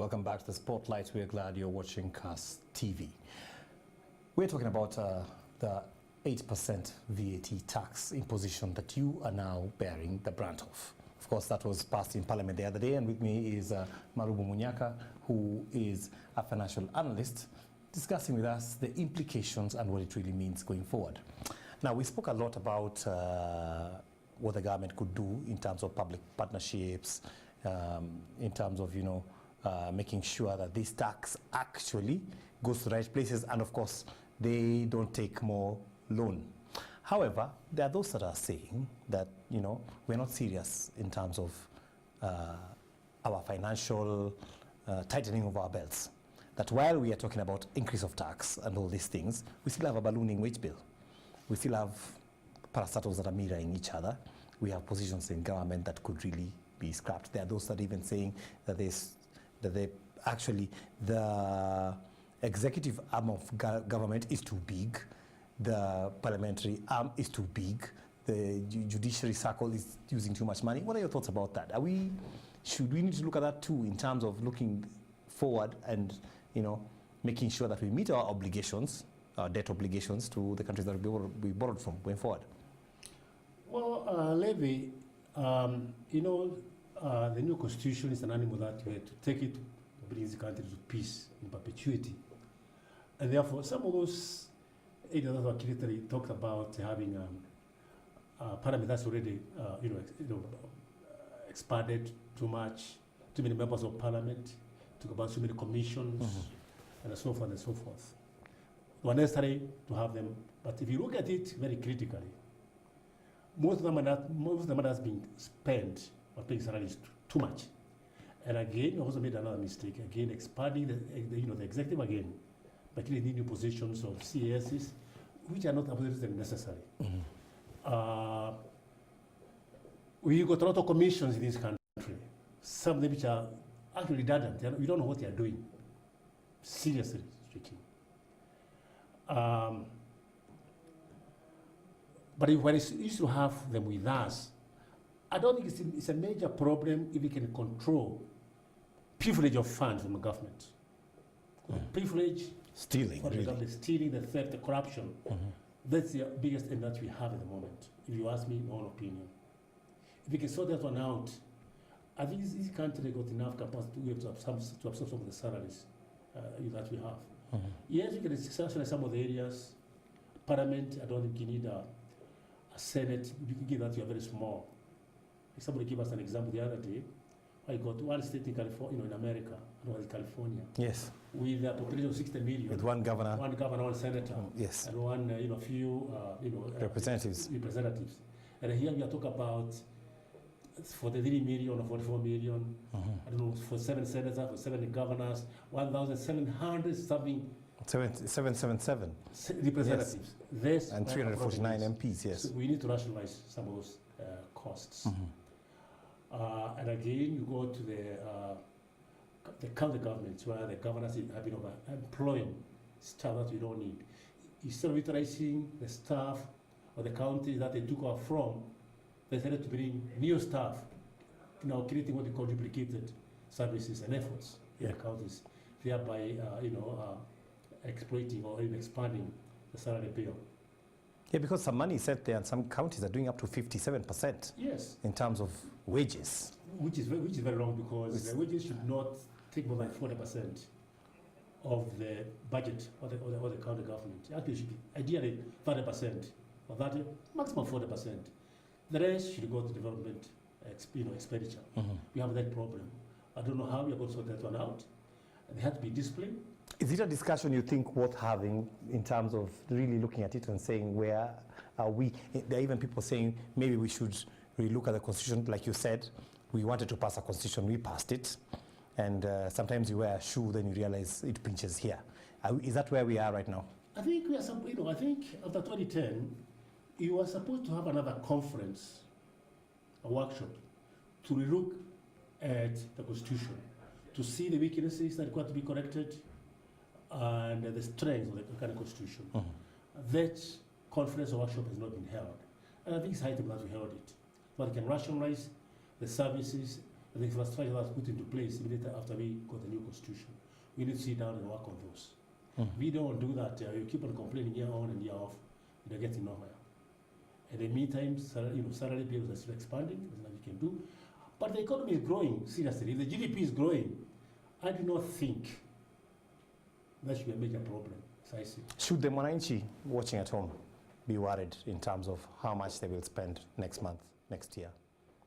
Welcome back to the Spotlight. We're glad you're watching CAS TV. We're talking about the 8% VAT tax imposition that you are now bearing the brunt of. Of course, that was passed in Parliament the other day, and with me is Marubu Munyaka, who is a financial analyst, discussing with us the implications and what it really means going forward. Now, we spoke a lot about what the government could do in terms of public partnerships, in terms of, making sure that this tax actually goes to the right places, and of course, they don't take more loan. However, there are those that are saying that, we're not serious in terms of our financial tightening of our belts. That while we are talking about increase of tax and all these things, we still have a ballooning wage bill. We still have parastatals that are mirroring each other. We have positions in government that could really be scrapped. There are those that are even saying that the executive arm of government is too big, the parliamentary arm is too big, the judiciary circle is using too much money. What are your thoughts about that? Should we need to look at that too in terms of looking forward and making sure that we meet our obligations, our debt obligations to the countries that we borrowed from going forward? Well, Levi, the new constitution is an animal that we had to take it, brings the country to peace in perpetuity. And therefore, some of those areas that were clearly talked about having parliament that's already, expanded too much, too many members of parliament, talk about so many commissions, and so forth and so forth. It was necessary to have them, but if you look at it very critically, most of the money that's being spent on paying salaries too much. And again, we also made another mistake, again, expanding the executive again, by creating new positions of CSs, which are not absolutely necessary. We got a lot of commissions in this country, some of them which are actually redundant. We don't know what they are doing, seriously speaking. But if we used to have them with us, I don't think it's a major problem if we can control privilege of funds from the government. Privilege, stealing, for example, stealing, the theft, the corruption. That's the biggest end that we have at the moment, if you ask me my own opinion. If we can sort that one out, I think this country got enough capacity to absorb some of the salaries that we have. Yes, we can rationalize some of the areas. Parliament, I don't think you need a Senate. You can give that you are very small. Somebody gave us an example the other day. I got one state in California, in America, California. Yes. With a population of 60 million. With one governor. One governor, one senator. Yes. And one, few, representatives. And here we are talking about 43 million or 44 million. I don't know, for 7 senators, for 7 governors, 1,700 something. 777 representatives. Yes. And 349 MPs, yes. So we need to rationalize some of those costs. And again, you go to the county governments where the governors have been employing staff that we don't need. Instead of utilizing the staff or the counties that they took off from, they decided to bring new staff, creating what they call duplicated services and efforts in the counties, thereby exploiting or even expanding the salary bill. Yeah, because some money is set there, and some counties are doing up to 57%. Yes. In terms of wages. Which is very wrong, because the wages should not take more than 40% of the budget or the county government. Actually, it should be ideally 30%, or that maximum 40%. The rest should go to development expenditure. We have that problem. I don't know how we are going to sort that one out. They have to be disciplined. Is it a discussion you think worth having in terms of really looking at it and saying where are we? There are even people saying maybe we should relook at the constitution. Like you said, we wanted to pass a constitution, we passed it. And sometimes you wear a shoe, then you realize it pinches here. Is that where we are right now? I think we are, I think after 2010, you were supposed to have another conference, a workshop, to relook at the constitution, to see the weaknesses that require to be corrected, and the strengths of the current constitution. That conference or workshop has not been held. And I think it's high time that we held it. But we can rationalize the services and the infrastructure that's put into place immediately after we got the new constitution. We need to sit down and work on those. We don't do that. You keep on complaining year on and year off. You're getting nowhere. In the meantime, salary bills are still expanding. There's nothing you can do. But the economy is growing seriously. If the GDP is growing, I do not think that should be a major problem. As I see. Should the Mwananchi watching at home be worried in terms of how much they will spend next month, next year?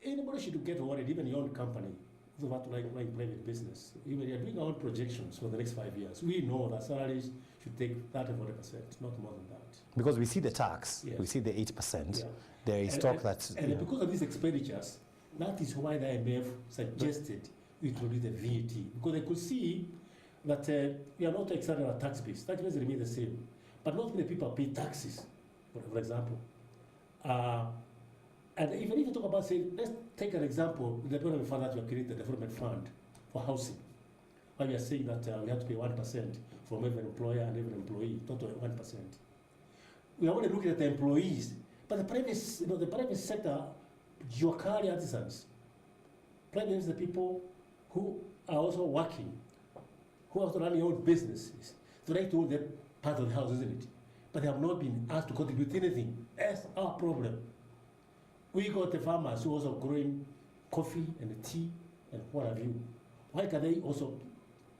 Anybody should get worried, even your own company, like private business. Even you're doing our own projections for the next 5 years. We know that salaries should take 30 or 40%, not more than that. Because we see the tax, Yes. we see the 8%. Yeah. There is talk that's... And because of these expenditures, that is why the IMF suggested we introduce the VAT. Because they could see that we are not extending our tax base. Tax base remain the same. But not many people pay taxes, for example. And even if you talk about, say, let's take an example, the development fund that we have created, the development fund for housing. Why we are saying that we have to pay 1% from every employer and every employee, total 1%. We are only looking at the employees, but the private sector, Jokari artisans, private is the people who are also working, who are also running their own businesses. They like to own that part of the house, isn't it? But they have not been asked to contribute anything. That's our problem. We got the farmers who are also growing coffee and tea and what have you. Why can they also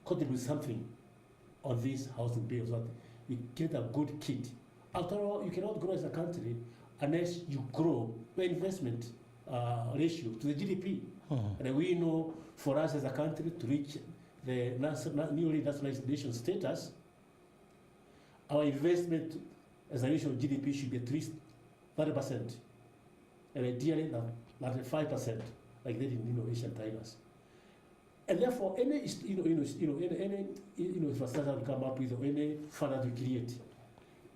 contribute something on these housing bills? So that we get a good kit. After all, you cannot grow as a country unless you grow your investment ratio to the GDP. And we know for us as a country to reach the newly nationalized nation status, our investment as a ratio of GDP should be at least 30%. And ideally, not 5%, like they did in Asian tigers. And therefore, any infrastructure we come up with, or any fund that we create,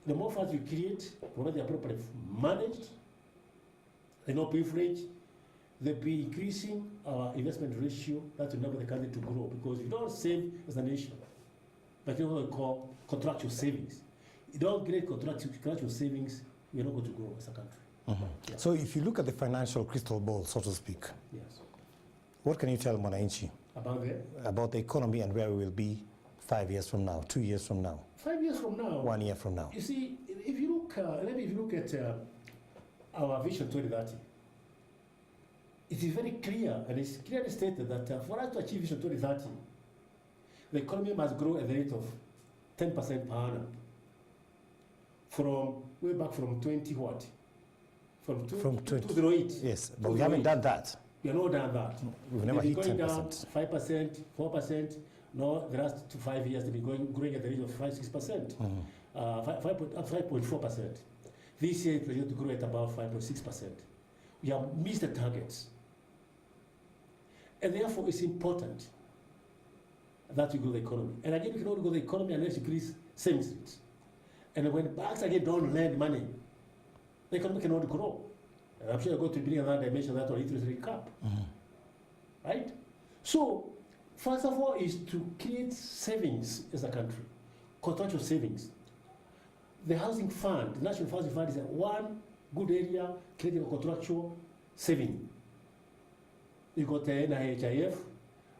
the more funds we create, provided they are properly managed, they're not privileged, they'll be increasing our investment ratio that will enable the country to grow. Because if you don't save as a nation, like what we call contractual savings, you don't create contractual savings, we're not going to grow as a country. Yeah. So if you look at the financial crystal ball, so to speak, Yes. what can you tell Mwananchi about the economy and where we will be 5 years from now, 2 years from now, 5 years from now, 1 year from now? You see, if you look, at our Vision 2030, it is very clear, and it's clearly stated that for us to achieve Vision 2030, the economy must grow at the rate of 10% per annum. From way back from 20 what? From 2008. Yes, but we haven't done that. We have not done that. We've never hit going 10%. down 5%, 4%. No, the last 5 years they've been growing at the rate of 5-6%, 5.4%. This year it's projected to grow at about 5.6%. We have missed the targets, and therefore it's important that we grow the economy. And again, we cannot grow the economy unless we increase savings rates. And when banks again don't lend money, the economy cannot grow. And I'm sure you're going to bring another dimension that on interest rate cap, right? So, first of all, is to create savings as a country, contractual savings. The housing fund, the National Housing Fund, is one good area creating a contractual saving. We got the NIHIF,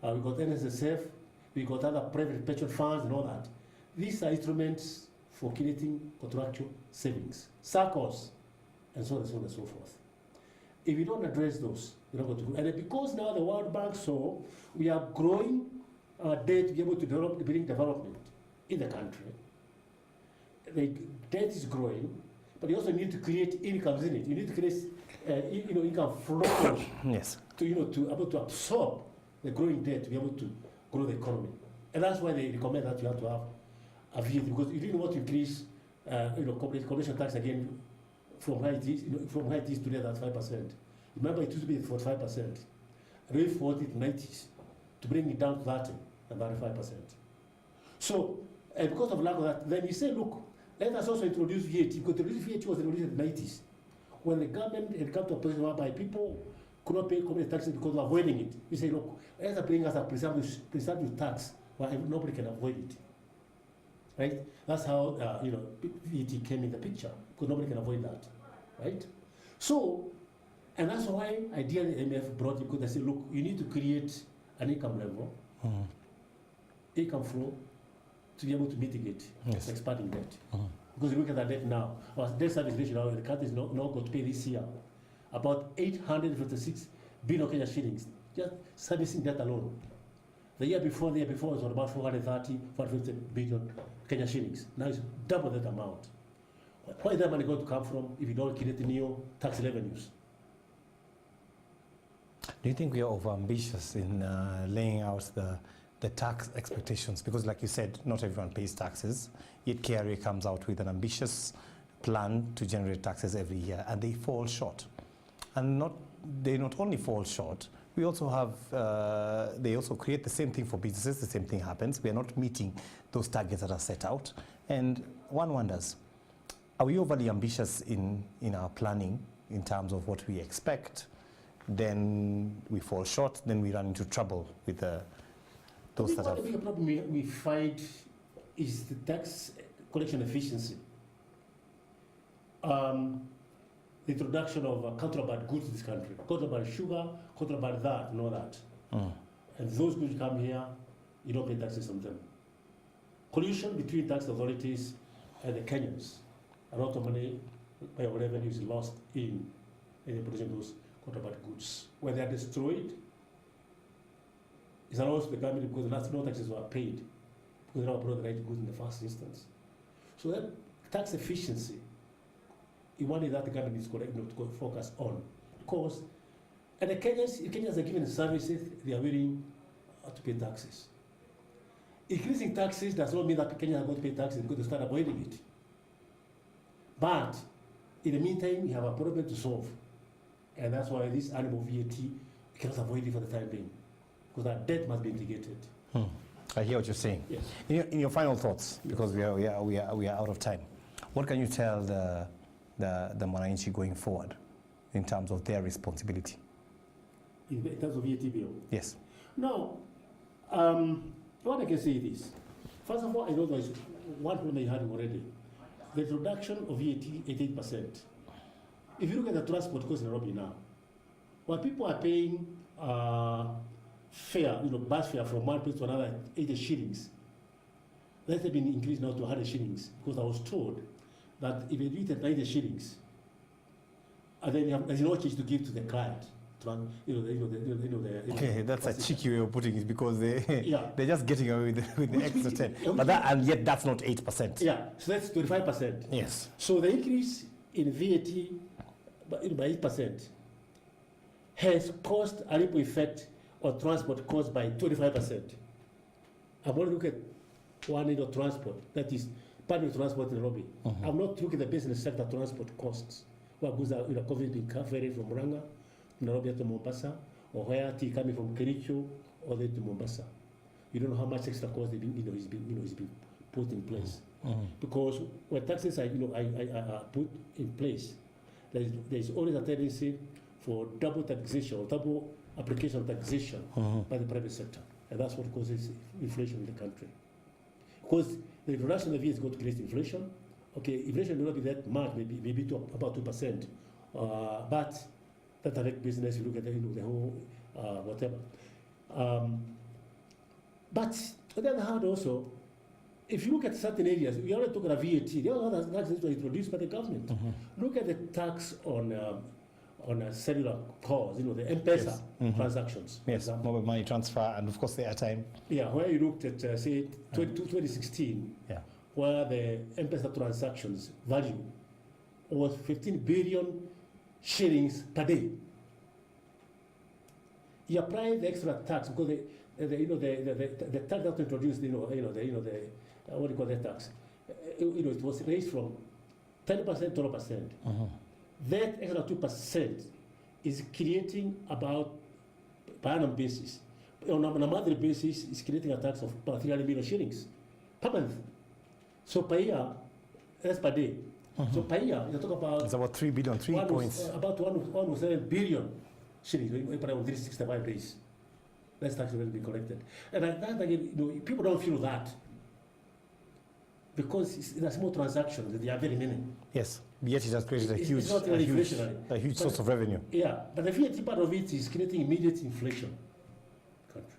we got NSSF, we got other private pension funds and all that. These are instruments for creating contractual savings, SACCOs, and so on and so on and so forth. If you don't address those, you're not going to grow. And because now the World Bank saw we are growing our debt to be able to bring development in the country, the debt is growing, but you also need to create incomes in it. You need to create income flows Yes. to able to absorb the growing debt to be able to grow the economy. And that's why they recommend that you have to have a VAT, because you didn't want to increase corporation tax again from high it is, from high it is today, that's 5%. Remember, it used to be 45%. Raise 40 to 90s to bring it down to 30 and 35%. So, because of lack of that, then you say, look, let us also introduce VAT. Because VAT was introduced in the 90s, when the government had come to a position whereby people could not pay corporate taxes because of avoiding it. You say, look, let us bring us a presumptive tax where nobody can avoid it. Right? That's how VAT came in the picture, because nobody can avoid that. Right? So, And that's why ideally MF brought it, because they said, look, you need to create an income level, income flow, to be able to mitigate expanding debt. Because you look at that debt now, our debt service ratio now, the country is not going to pay this year about 856 billion Kenya shillings, just servicing debt alone. The year before it was about 430, 450 billion Kenya shillings. Now it's double that amount. Where is that money going to come from if you don't create new tax revenues? Do you think we are overambitious in laying out the tax expectations? Because like you said, not everyone pays taxes, yet KRA comes out with an ambitious plan to generate taxes every year, and they fall short. And they not only fall short, we also have, they also create the same thing for businesses, the same thing happens. We are not meeting those targets that are set out. And one wonders, are we overly ambitious in our planning in terms of what we expect? Then we fall short, then we run into trouble with those that have... The bigger problem we find is the tax collection efficiency. The introduction of contraband goods in this country, contraband sugar, contraband that, and all that. And those goods come here, you don't pay taxes on them. Collusion between tax authorities and the Kenyans. A lot of money, revenue is lost in the production of those contraband goods. When they are destroyed, it's allowed to the government because no taxes were paid, because they never brought the right goods in the first instance. So that tax efficiency is one that the government is correct not to focus on. Because, and the Kenyans are given services, they are willing to pay taxes. Increasing taxes does not mean that Kenyans are going to pay taxes because they start avoiding it. But in the meantime, we have a problem to solve. And that's why this animal VAT, we cannot avoid it for the time being. Because that debt must be mitigated. I hear what you're saying. Yes. In your final thoughts, because we are out of time, what can you tell the Mwananchi going forward in terms of their responsibility? In terms of VAT bill? Yes. Now, what I can say is this. First of all, I know there's one problem you had already. The introduction of VAT 88%. If you look at the transport cost in Nairobi now, what people are paying fare, bus fare from one place to another, 80 shillings. That has been increased now to 100 shillings, because I was told that if you do it at 90 shillings, and then there's no change to give to the client. Okay, that's a cheeky way of putting it, because they're just getting away with the extra 10. But and yet that's not 8%. Yeah, so that's 25%. Yes. So the increase in VAT by 8% has caused a ripple effect on transport cost by 25%. I'm going to look at one transport, that is public transport in Nairobi. I'm not looking at the business sector transport costs. What goes out, COVID being ferry from Murang'a, Nairobi to Mombasa, or where tea coming from Kericho or then to Mombasa. You don't know how much extra cost is being put in place. Because when taxes are put in place, there's always a tendency for double taxation or double application of taxation by the private sector, and that's what causes inflation in the country. Because the introduction of VAT is going to create inflation. Okay, inflation will not be that much, maybe to about 2%, but that affects business. You look at the whole whatever. But on the other hand, also, if you look at certain areas, we already talk about VAT. The other taxes were introduced by the government. Look at the tax on cellular calls, the M-Pesa transactions. Yes, mobile money transfer, and of course the airtime. Yeah, where you looked at, say, 2016, where the M-Pesa transactions value was 15 billion shillings per day. You apply the extra tax because the tax that was introduced, what do you call that tax? It was raised from 10% to 12%. That extra 2% is creating about, per annum basis, on a monthly basis, is creating a tax of about 300 million shillings per month. So per year, that's per day. So per year, you talk about... It's about 3 billion, 3 points. About 1.7 billion shillings per 365 days. That's tax will be collected. And that again, people don't feel that. Because it's a small transaction, there are very many. Yes, Yet it has created a It's huge, not really inflationary. a huge But- source of revenue. Yeah, but the VAT part of it is creating immediate inflation. Country.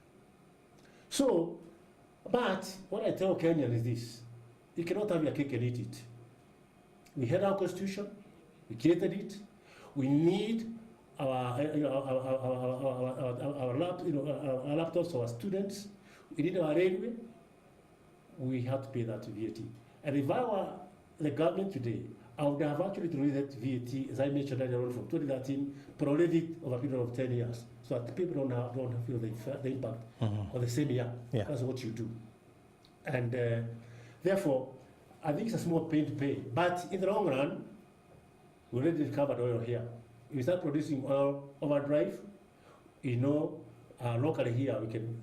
So, but what I tell Kenyans is this: you cannot have your cake and eat it. We had our constitution, we created it. We need our laptops for our students. We need our railway. We have to pay that VAT. And if I were the government today, I would have actually raised that VAT, as I mentioned earlier on, from 2013, prolonged it over a period of 10 years, so that people don't feel the impact of the same year. Yeah. That's what you do. And therefore, I think it's a small pain to pay. But in the long run, we already discovered oil here. If we start producing oil overdrive, locally here, we can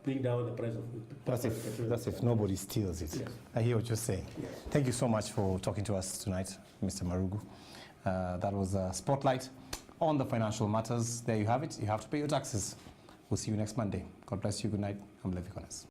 bring down the price of That's if nobody steals it. Yes. I hear what you're saying. Yes. Thank you so much for talking to us tonight, Mr. Marugu. That was a spotlight on the financial matters. There you have it. You have to pay your taxes. We'll see you next Monday. God bless you. Good night. I'm Levi Connors.